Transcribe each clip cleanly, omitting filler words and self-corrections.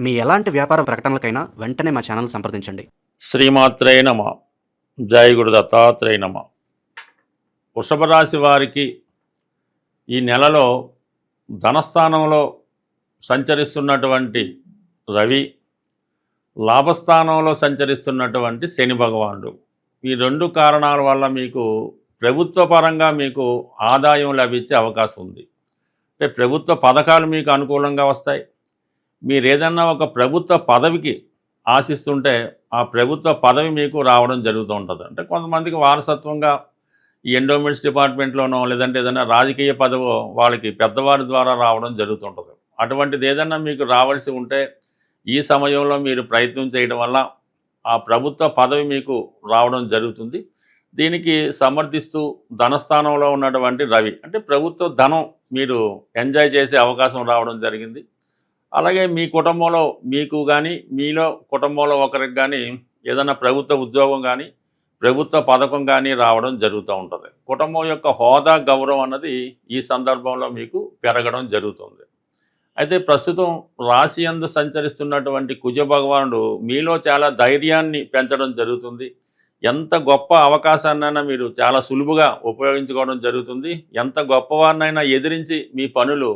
మీ ఎలాంటి వ్యాపార ప్రకటనలకైనా వెంటనే మా ఛానల్ సంప్రదించండి. శ్రీమాత్రే నమ. జై గురు దత్తాత్రేయ నమ. వృషభ రాశి వారికి ఈ నెలలో ధనస్థానంలో సంచరిస్తున్నటువంటి రవి, లాభస్థానంలో సంచరిస్తున్నటువంటి శని భగవానుడు, ఈ రెండు కారణాల వల్ల మీకు ప్రభుత్వ పరంగా మీకు ఆదాయం లభించే అవకాశం ఉంది. అంటే ప్రభుత్వ పథకాలు మీకు అనుకూలంగా వస్తాయి. మీరు ఏదన్నా ఒక ప్రభుత్వ పదవికి ఆశిస్తుంటే ఆ ప్రభుత్వ పదవి మీకు రావడం జరుగుతూ ఉంటుంది. అంటే కొంతమందికి వారసత్వంగా ఈ ఎండోమెంట్స్ డిపార్ట్మెంట్లోనో లేదంటే ఏదైనా రాజకీయ పదవో వాళ్ళకి పెద్దవారి ద్వారా రావడం జరుగుతుంటుంది. అటువంటిది ఏదన్నా మీకు రావాల్సి ఉంటే ఈ సమయంలో మీరు ప్రయత్నం చేయడం వల్ల ఆ ప్రభుత్వ పదవి మీకు రావడం జరుగుతుంది. దీనికి సమర్థిస్తూ ధనస్థానంలో ఉన్నటువంటి రవి, అంటే ప్రభుత్వ ధనం మీరు ఎంజాయ్ చేసే అవకాశం రావడం జరిగింది. అలాగే మీ కుటుంబంలో మీకు కానీ మీలో కుటుంబంలో ఒకరికి కానీ ఏదైనా ప్రభుత్వ ఉద్యోగం కానీ ప్రభుత్వ పథకం కానీ రావడం జరుగుతూ ఉంటుంది. కుటుంబం యొక్క హోదా, గౌరవం అన్నది ఈ సందర్భంలో మీకు పెరగడం జరుగుతుంది. అయితే ప్రస్తుతం రాశి యందు సంచరిస్తున్నటువంటి కుజ భగవానుడు మీలో చాలా ధైర్యాన్ని పెంచడం జరుగుతుంది. ఎంత గొప్ప అవకాశాన్నైనా మీరు చాలా సులువుగా ఉపయోగించుకోవడం జరుగుతుంది. ఎంత గొప్పవారినైనా ఎదిరించి మీ పనులు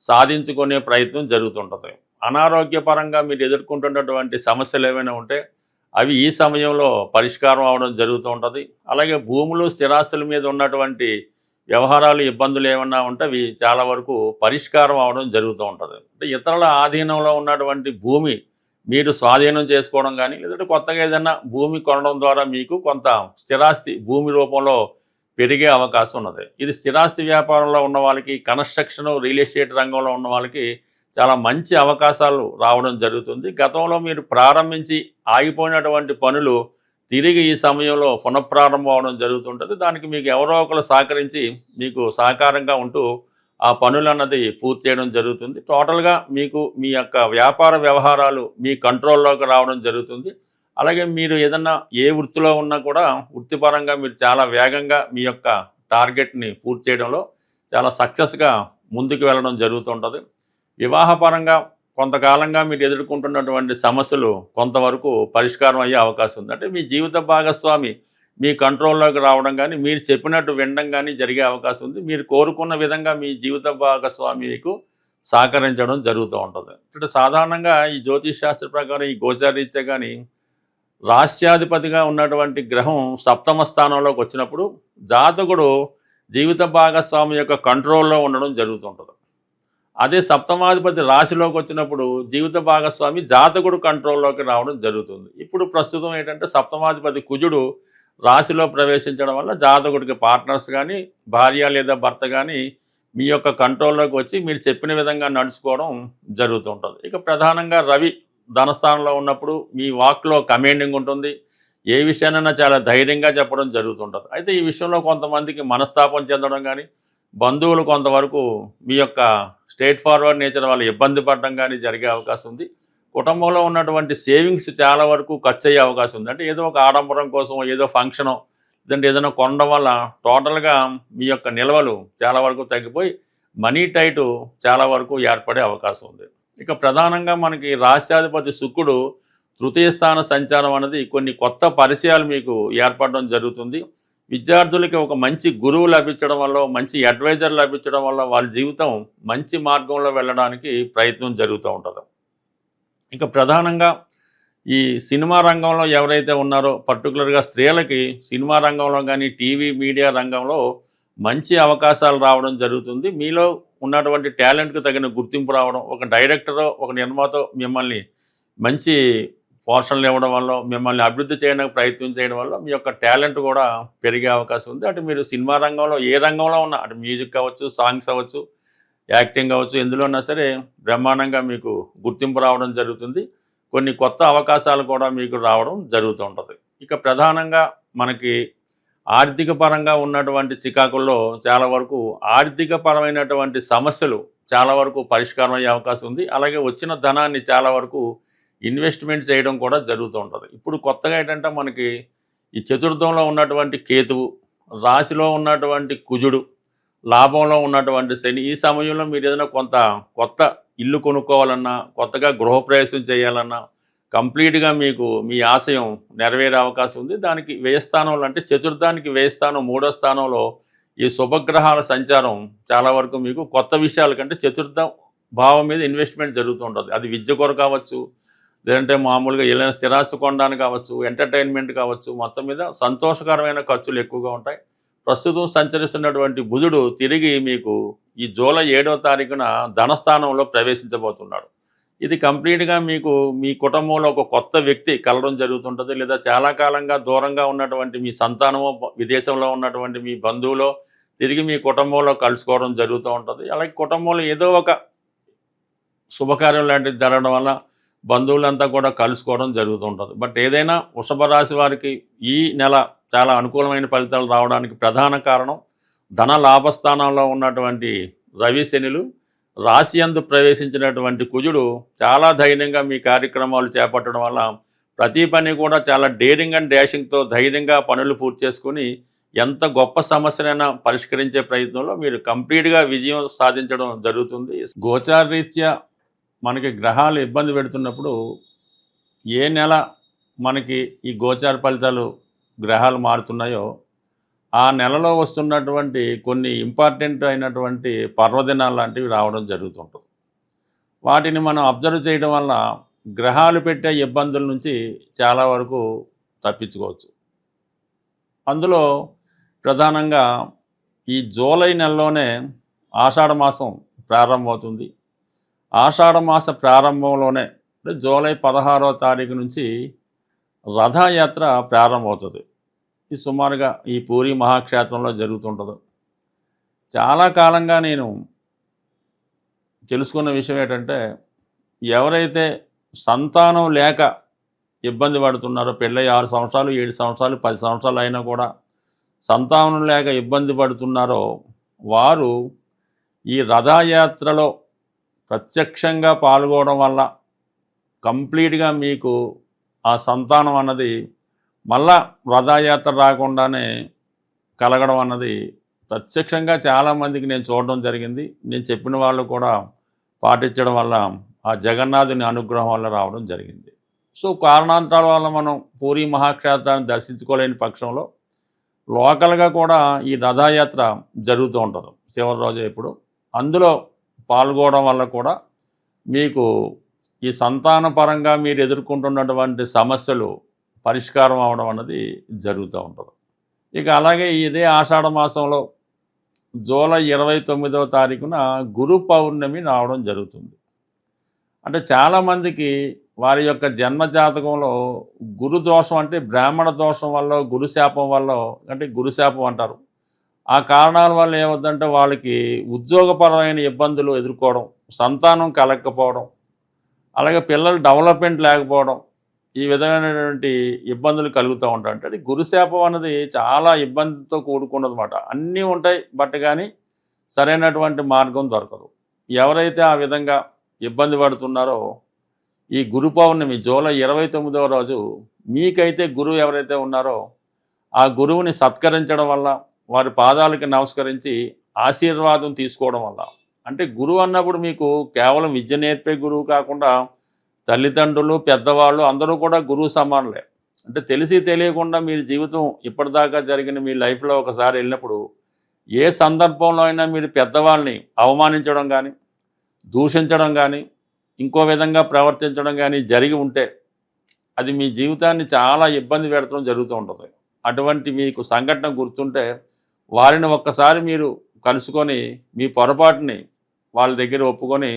సాధించుకునే ప్రయత్నం జరుగుతుంటుంది. అనారోగ్యపరంగా మీరు ఎదుర్కొంటున్నటువంటి సమస్యలు ఏమైనా ఉంటే అవి ఈ సమయంలో పరిష్కారం అవడం జరుగుతూ ఉంటుంది. అలాగే భూములు, స్థిరాస్తుల మీద ఉన్నటువంటి వ్యవహారాలు, ఇబ్బందులు ఏమన్నా ఉంటే అవి చాలా వరకు పరిష్కారం అవడం జరుగుతూ ఉంటుంది. అంటే ఇతరుల ఆధీనంలో ఉన్నటువంటి భూమి మీరు స్వాధీనం చేసుకోవడం కానీ లేదంటే కొత్తగా ఏదైనా భూమి కొనడం ద్వారా మీకు కొంత స్థిరాస్తి భూమి రూపంలో పెరిగే అవకాశం ఉన్నది. ఇది స్థిరాస్తి వ్యాపారంలో ఉన్న వాళ్ళకి, కన్స్ట్రక్షన్, రియల్ ఎస్టేట్ రంగంలో ఉన్న వాళ్ళకి చాలా మంచి అవకాశాలు రావడం జరుగుతుంది. గతంలో మీరు ప్రారంభించి ఆగిపోయినటువంటి పనులు తిరిగి ఈ సమయంలో పునఃప్రారంభం అవడం జరుగుతుంటుంది. దానికి మీకు ఎవరో ఒకరు సహకరించి మీకు సహకారంగా ఉంటూ ఆ పనులు అన్నది పూర్తి చేయడం జరుగుతుంది. టోటల్గా మీకు మీ యొక్క వ్యాపార వ్యవహారాలు మీ కంట్రోల్లోకి రావడం జరుగుతుంది. అలాగే మీరు ఏదన్నా ఏ వృత్తిలో ఉన్నా కూడా వృత్తిపరంగా మీరు చాలా వేగంగా మీ యొక్క టార్గెట్ని పూర్తి చేయడంలో చాలా సక్సెస్గా ముందుకు వెళ్ళడం జరుగుతుంటుంది. వివాహపరంగా కొంతకాలంగా మీరు ఎదుర్కొంటున్నటువంటి సమస్యలు కొంతవరకు పరిష్కారం అయ్యే అవకాశం ఉంది. అంటే మీ జీవిత భాగస్వామి మీ కంట్రోల్లోకి రావడం కానీ మీరు చెప్పినట్టు వినడం కానీ జరిగే అవకాశం ఉంది. మీరు కోరుకున్న విధంగా మీ జీవిత భాగస్వామి మీకు సహకరించడం జరుగుతూ ఉంటుంది. అంటే సాధారణంగా ఈ జ్యోతిష్ శాస్త్ర ప్రకారం ఈ గోచారీత్యా కానీ రాస్యాధిపతిగా ఉన్నటువంటి గ్రహం సప్తమ స్థానంలోకి వచ్చినప్పుడు జాతకుడు జీవిత భాగస్వామి యొక్క కంట్రోల్లో ఉండడం జరుగుతుంటుంది. అదే సప్తమాధిపతి రాశిలోకి వచ్చినప్పుడు జీవిత భాగస్వామి జాతకుడు కంట్రోల్లోకి రావడం జరుగుతుంది. ఇప్పుడు ప్రస్తుతం ఏంటంటే సప్తమాధిపతి కుజుడు రాశిలో ప్రవేశించడం వల్ల జాతకుడికి పార్ట్నర్స్ కానీ, భార్య లేదా భర్త కానీ మీ యొక్క కంట్రోల్లోకి వచ్చి మీరు చెప్పిన విధంగా నడుచుకోవడం జరుగుతుంటుంది. ఇక ప్రధానంగా రవి ధనస్థానంలో ఉన్నప్పుడు మీ వాక్లో కమాండింగ్ ఉంటుంది. ఏ విషయానైనా చాలా ధైర్యంగా చెప్పడం జరుగుతుంటుంది. అయితే ఈ విషయంలో కొంతమందికి మనస్తాపం చెందడం కానీ, బంధువులు కొంతవరకు మీ యొక్క స్ట్రేట్ ఫార్వర్డ్ నేచర్ వల్ల ఇబ్బంది పడడం కానీ జరిగే అవకాశం ఉంది. కుటుంబంలో ఉన్నటువంటి సేవింగ్స్ చాలా వరకు ఖర్చు అయ్యే అవకాశం ఉంది. అంటే ఏదో ఒక ఆడంబరం కోసం, ఏదో ఫంక్షను, లేదంటే ఏదైనా కొనడం వల్ల టోటల్గా మీ యొక్క నిల్వలు చాలా వరకు తగ్గిపోయి మనీ టైటు చాలా వరకు ఏర్పడే అవకాశం ఉంది. ఇక ప్రధానంగా మనకి రాష్ట్రాధిపతి శుక్రుడు తృతీయ స్థాన సంచారం అనేది కొన్ని కొత్త పరిచయాలు మీకు ఏర్పడడం జరుగుతుంది. విద్యార్థులకి ఒక మంచి గురువు లభించడం వల్ల, మంచి అడ్వైజర్ లభించడం వల్ల వాళ్ళ జీవితం మంచి మార్గంలో వెళ్ళడానికి ప్రయత్నం జరుగుతూ ఉంటుంది. ఇక ప్రధానంగా ఈ సినిమా రంగంలో ఎవరైతే ఉన్నారో పర్టికులర్గా స్త్రీలకి సినిమా రంగంలో కానీ టీవీ మీడియా రంగంలో మంచి అవకాశాలు రావడం జరుగుతుంది. మీలో ఉన్నటువంటి టాలెంట్కి తగిన గుర్తింపు రావడం, ఒక డైరెక్టరో ఒక నిర్మాతో మిమ్మల్ని మంచి పోషణలు ఇవ్వడం వల్ల, మిమ్మల్ని అభివృద్ధి చేయడానికి ప్రయత్నం చేయడం వల్ల మీ యొక్క టాలెంట్ కూడా పెరిగే అవకాశం ఉంది. అటు మీరు సినిమా రంగంలో ఏ రంగంలో ఉన్నా, అటు మ్యూజిక్ అవ్వచ్చు, సాంగ్స్ అవ్వచ్చు, యాక్టింగ్ అవ్వచ్చు, ఎందులో ఉన్నా సరే బ్రహ్మాండంగా మీకు గుర్తింపు రావడం జరుగుతుంది. కొన్ని కొత్త అవకాశాలు కూడా మీకు రావడం జరుగుతూ ఉంటుంది. ఇక ప్రధానంగా మనకి ఆర్థిక పరంగా ఉన్నటువంటి చికాకుల్లో చాలా వరకు ఆర్థిక పరమైనటువంటి సమస్యలు చాలా వరకు పరిష్కారం అయ్యే అవకాశం ఉంది. అలాగే వచ్చిన ధనాన్ని చాలా వరకు ఇన్వెస్ట్మెంట్ చేయడం కూడా జరుగుతూ ఉంటుంది. ఇప్పుడు కొత్తగా ఏంటంటే మనకి ఈ చతుర్థంలో ఉన్నటువంటి కేతువు, రాశిలో ఉన్నటువంటి కుజుడు, లాభంలో ఉన్నటువంటి శని, ఈ సమయంలో మీరు ఏదైనా కొంత కొత్త ఇల్లు కొనుక్కోవాలన్నా, కొత్తగా గృహప్రవేశం చేయాలన్నా కంప్లీట్గా మీకు మీ ఆశయం నెరవేరే అవకాశం ఉంది. దానికి వ్యయ స్థానంలో అంటే చతుర్థానికి వ్యయ స్థానం 3వ స్థానంలో ఈ శుభగ్రహాల సంచారం చాలా వరకు మీకు కొత్త విషయాల కంటే చతుర్థ భావం మీద ఇన్వెస్ట్మెంట్ జరుగుతూ ఉంటుంది. అది విద్య కొరకు కావచ్చు, లేదంటే మామూలుగా ఏదైనా స్థిరాస్తి కొనడానికి కావచ్చు, ఎంటర్టైన్మెంట్ కావచ్చు, మొత్తం మీద సంతోషకరమైన ఖర్చులు ఎక్కువగా ఉంటాయి. ప్రస్తుతం సంచరిస్తున్నటువంటి బుధుడు తిరిగి మీకు ఈ జూలై 7వ తారీఖున ధనస్థానంలో ప్రవేశించబోతున్నాడు. ఇది కంప్లీట్గా మీకు మీ కుటుంబంలో ఒక కొత్త వ్యక్తి కలవడం జరుగుతుంటుంది. లేదా చాలా కాలంగా దూరంగా ఉన్నటువంటి మీ సంతానమో, విదేశంలో ఉన్నటువంటి మీ బంధువులో తిరిగి మీ కుటుంబంలో కలుసుకోవడం జరుగుతూ ఉంటుంది. అలాగే కుటుంబంలో ఏదో ఒక శుభకార్యం లాంటిది జరగడం వల్ల బంధువులంతా కూడా కలుసుకోవడం జరుగుతుంటుంది. బట్ ఏదైనా వృషభ రాశి వారికి ఈ నెల చాలా అనుకూలమైన ఫలితాలు రావడానికి ప్రధాన కారణం ధన లాభస్థానంలో ఉన్నటువంటి రవి శనులు, రాశి యందు ప్రవేశించినటువంటి కుజుడు చాలా ధైర్యంగా మీ కార్యక్రమాలు చేపట్టడం వల్ల ప్రతి పని కూడా చాలా డేరింగ్ అండ్ డాషింగ్తో ధైర్యంగా పనులు పూర్తి చేసుకుని ఎంత గొప్ప సమస్యనైనా పరిష్కరించే ప్రయత్నంలో మీరు కంప్లీట్గా విజయం సాధించడం జరుగుతుంది. గోచారరీత్యా మనకి గ్రహాలు ఇబ్బంది పెడుతున్నప్పుడు ఏ నెల మనకి ఈ గోచార ఫలితాలు గ్రహాలు మారుతున్నాయో ఆ నెలలో వస్తున్నటువంటి కొన్ని ఇంపార్టెంట్ అయినటువంటి పర్వదినాలు లాంటివి రావడం జరుగుతుంటుంది. వాటిని మనం అబ్జర్వ్ చేయడం వల్ల గ్రహాలు పెట్టే ఇబ్బందుల నుంచి చాలా వరకు తప్పించుకోవచ్చు. అందులో ప్రధానంగా ఈ జూలై నెలలోనే ఆషాఢ మాసం ప్రారంభమవుతుంది. ఆషాఢ మాస ప్రారంభంలోనే అంటే జూలై 16వ తారీఖు నుంచి రథయాత్ర ప్రారంభమవుతుంది. ఇది సుమారుగా ఈ పూరి మహాక్షేత్రంలో జరుగుతుంటుంది. చాలా కాలంగా నేను తెలుసుకున్న విషయం ఏంటంటే, ఎవరైతే సంతానం లేక ఇబ్బంది పడుతున్నారో, పెళ్ళై 6 సంవత్సరాలు 7 సంవత్సరాలు 10 సంవత్సరాలు అయినా కూడా సంతానం లేక ఇబ్బంది పడుతున్నారో వారు ఈ రథయాత్రలో ప్రత్యక్షంగా పాల్గొనడం వల్ల కంప్లీట్గా మీకు ఆ సంతానం అన్నది మళ్ళా రథయాత్ర రాకుండానే కలగడం అన్నది ప్రత్యక్షంగా చాలామందికి నేను చూడడం జరిగింది. నేను చెప్పిన వాళ్ళు కూడా పాటించడం వల్ల ఆ జగన్నాథుని అనుగ్రహం వల్ల రావడం జరిగింది. సో కారణాంతరాల వల్ల మనం పూరి మహాక్షేత్రాన్ని దర్శించుకోలేని పక్షంలో లోకల్గా కూడా ఈ రథయాత్ర జరుగుతూ ఉంటుంది చివరి రోజు ఎప్పుడు. అందులో పాల్గొనడం వల్ల కూడా మీకు ఈ సంతాన పరంగా మీరు ఎదుర్కొంటున్నటువంటి సమస్యలు పరిష్కారం అవడం అన్నది జరుగుతూ ఉంటుంది. ఇక అలాగే ఇదే ఆషాఢ మాసంలో జూలై 29వ తారీఖున గురు పౌర్ణమి రావడం జరుగుతుంది. అంటే చాలామందికి వారి యొక్క జన్మ జాతకంలో గురు దోషం అంటే బ్రాహ్మణ దోషం వల్ల, గురుశాపం వల్ల, అంటే గురుశాపం అంటారు. ఆ కారణాల వల్ల ఏమవుతుందంటే వాళ్ళకి ఉద్యోగపరమైన ఇబ్బందులు ఎదుర్కోవడం, సంతానం కలగకపోవడం, అలాగే పిల్లల డెవలప్మెంట్ లేకపోవడం, ఈ విధమైనటువంటి ఇబ్బందులు కలుగుతూ ఉంటాయి. అంటే గురుశాపం అన్నది చాలా ఇబ్బందితో కూడుకున్నదన్నమాట. అన్నీ ఉంటాయి బట్ కానీ సరైనటువంటి మార్గం దొరకదు. ఎవరైతే ఆ విధంగా ఇబ్బంది పడుతున్నారో ఈ గురు పౌర్ణమి జూలై 29వ రోజు మీకైతే గురువు ఎవరైతే ఉన్నారో ఆ గురువుని సత్కరించడం వల్ల, వారి పాదాలకి నమస్కరించి ఆశీర్వాదం తీసుకోవడం వల్ల, అంటే గురువు అన్నప్పుడు మీకు కేవలం విద్య నేర్పే గురువు కాకుండా తల్లిదండ్రులు, పెద్దవాళ్ళు అందరూ కూడా గురువు సమానులే. అంటే తెలిసి తెలియకుండా మీరు జీవితం ఇప్పటిదాకా జరిగిన మీ లైఫ్లో ఒకసారి వెళ్ళినప్పుడు ఏ సందర్భంలో అయినా మీరు పెద్దవాళ్ళని అవమానించడం కానీ, దూషించడం కానీ, ఇంకో విధంగా ప్రవర్తించడం కానీ జరిగి ఉంటే అది మీ జీవితాన్ని చాలా ఇబ్బంది పెడతాం జరుగుతూ ఉంటుంది. అటువంటి మీకు సంఘటన గుర్తుంటే వారిని ఒక్కసారి మీరు కలుసుకొని మీ పొరపాటుని వాళ్ళ దగ్గర ఒప్పుకొని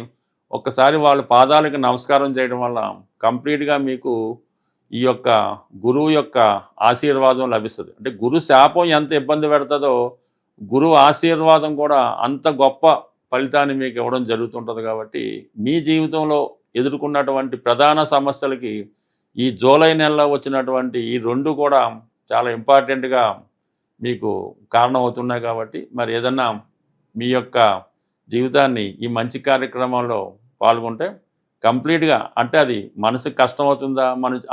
ఒక్కసారి వాళ్ళ పాదాలకు నమస్కారం చేయడం వల్ల కంప్లీట్గా మీకు ఈ యొక్క గురువు యొక్క ఆశీర్వాదం లభిస్తుంది. అంటే గురు శాపం ఎంత ఇబ్బంది పెడుతుందో గురువు ఆశీర్వాదం కూడా అంత గొప్ప ఫలితాన్ని మీకు ఇవ్వడం జరుగుతుంటుంది. కాబట్టి మీ జీవితంలో ఎదుర్కొన్నటువంటి ప్రధాన సమస్యలకి ఈ జూలై నెలలో వచ్చినటువంటి ఈ 2 కూడా చాలా ఇంపార్టెంట్గా మీకు కారణం అవుతున్నాయి. కాబట్టి మరి ఏదన్నా మీ యొక్క జీవితాన్ని ఈ మంచి కార్యక్రమంలో పాల్గొంటే కంప్లీట్గా, అంటే అది మనసుకు కష్టం అవుతుందా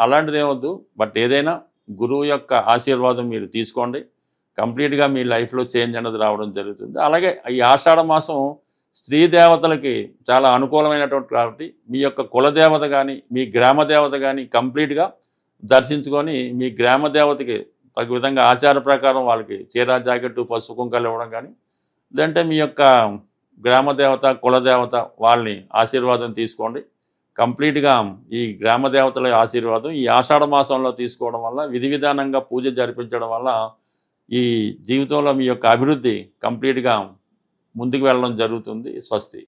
అలాంటిది ఏమొద్దు, బట్ ఏదైనా గురువు యొక్క ఆశీర్వాదం మీరు తీసుకోండి. కంప్లీట్గా మీ లైఫ్లో చేంజ్ అనేది రావడం జరుగుతుంది. అలాగే ఈ ఆషాఢ మాసం స్త్రీ దేవతలకి చాలా అనుకూలమైనటువంటి కాబట్టి మీ యొక్క కులదేవత కానీ మీ గ్రామ దేవత కానీ కంప్లీట్గా దర్శించుకొని మీ గ్రామ దేవతకి తగు విధంగా ఆచార ప్రకారం వాళ్ళకి చీర జాకెట్టు పసుపు కుంకాలు ఇవ్వడం కానీ లేదంటే మీ యొక్క గ్రామ దేవత కులదేవత వాళ్ళని ఆశీర్వాదం తీసుకోండి. కంప్లీట్గా ఈ గ్రామ దేవతల ఆశీర్వాదం ఈ ఆషాఢ మాసంలో తీసుకోవడం వల్ల విధి విధానంగా పూజ జరిపించడం వల్ల ఈ జీవితంలో మీ యొక్క అభివృద్ధి కంప్లీట్గా ముందుకు వెళ్ళడం జరుగుతుంది. స్వస్తి.